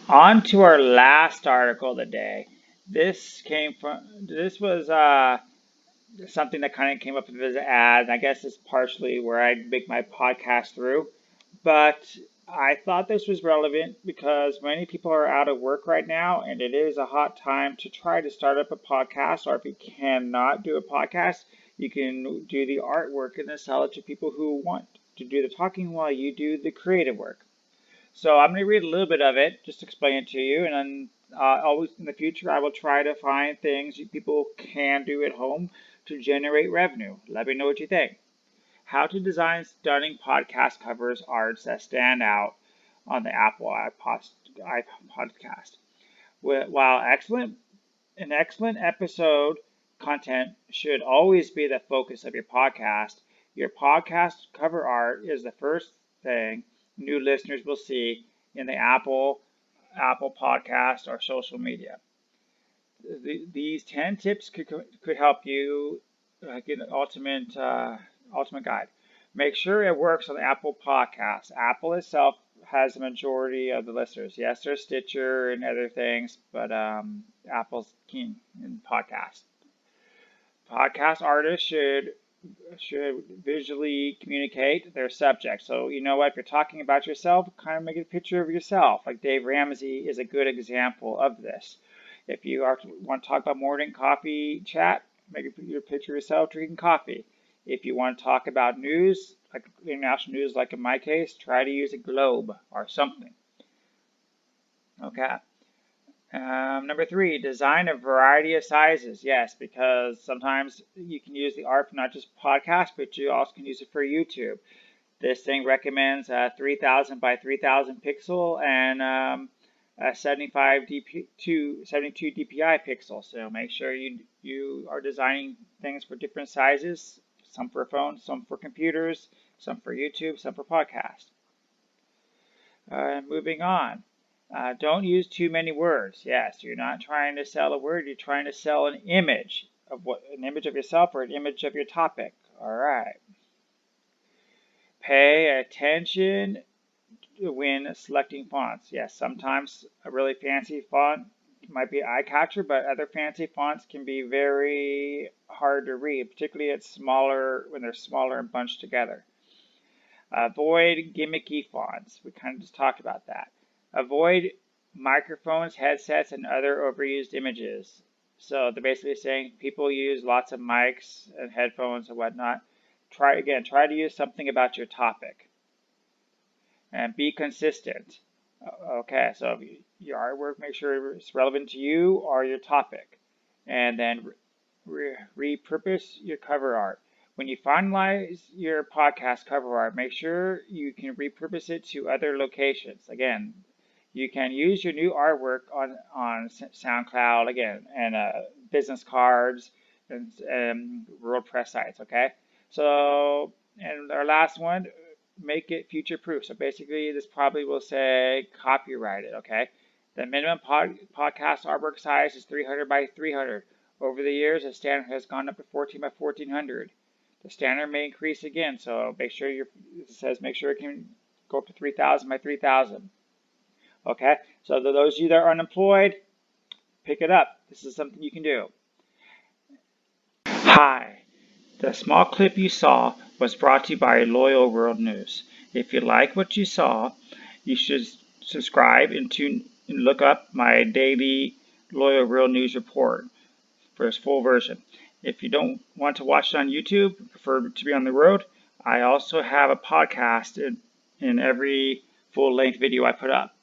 On to our last article of the day. This was something that kind of came up as an ad. I guess it's partially where I make my podcast through. But I thought this was relevant because many people are out of work right now, and it is a hot time to try to start up a podcast. Or if you cannot do a podcast, you can do the artwork and then sell it to people who want to do the talking while you do the creative work. So I'm going to read a little bit of it, just to explain it to you, and then always in the future I will try to find things people can do at home to generate revenue. Let me know what you think. How to design stunning podcast covers arts that stand out on the Apple iPodcast. While an excellent episode content should always be the focus of your podcast cover art is the first thing new listeners will see in the Apple Podcast or social media. These 10 tips could help you get an ultimate guide. Make sure it works on the Apple Podcast. Apple itself has the majority of the listeners. Yes, there's Stitcher and other things, but Apple's king in podcasts. Podcast artists should visually communicate their subject. So you know what, if you're talking about yourself, kind of make a picture of yourself. Like Dave Ramsey is a good example of this. If you want to talk about morning coffee chat, make a picture of yourself drinking coffee. If you want to talk about news, like international news, like in my case, try to use a globe or something. Okay. Number 3, design a variety of sizes. Yes, because sometimes you can use the art for not just podcasts, but you also can use it for YouTube. This thing recommends a 3000 by 3000 pixel and a 72 dpi pixel. So make sure you are designing things for different sizes. Some for phones, some for computers, some for YouTube, some for podcasts. Moving on. Don't use too many words. Yes, you're not trying to sell a word. You're trying to sell an image an image of yourself or an image of your topic. All right. Pay attention when selecting fonts. Yes, sometimes a really fancy font might be eye catcher, but other fancy fonts can be very hard to read, particularly when they're smaller and bunched together. Avoid gimmicky fonts. We kind of just talked about that. Avoid microphones, headsets, and other overused images. So they're basically saying people use lots of mics and headphones and whatnot. Try to use something about your topic. And be consistent. Okay, so your artwork, make sure it's relevant to you or your topic. And then repurpose your cover art. When you finalize your podcast cover art, make sure you can repurpose it to other locations. Again, you can use your new artwork on SoundCloud, again, and business cards and WordPress sites, okay? So, and our last one, make it future-proof. So basically, this probably will say copyrighted, okay? The minimum podcast artwork size is 300 by 300. Over the years, the standard has gone up to 14 by 1400. The standard may increase again, so make sure it can go up to 3000 by 3000. Okay, so those of you that are unemployed, pick it up. This is something you can do. Hi, the small clip you saw was brought to you by Loyal World News. If you like what you saw, you should subscribe and look up my daily Loyal World News report for its full version. If you don't want to watch it on YouTube, prefer to be on the road, I also have a podcast in every full-length video I put up.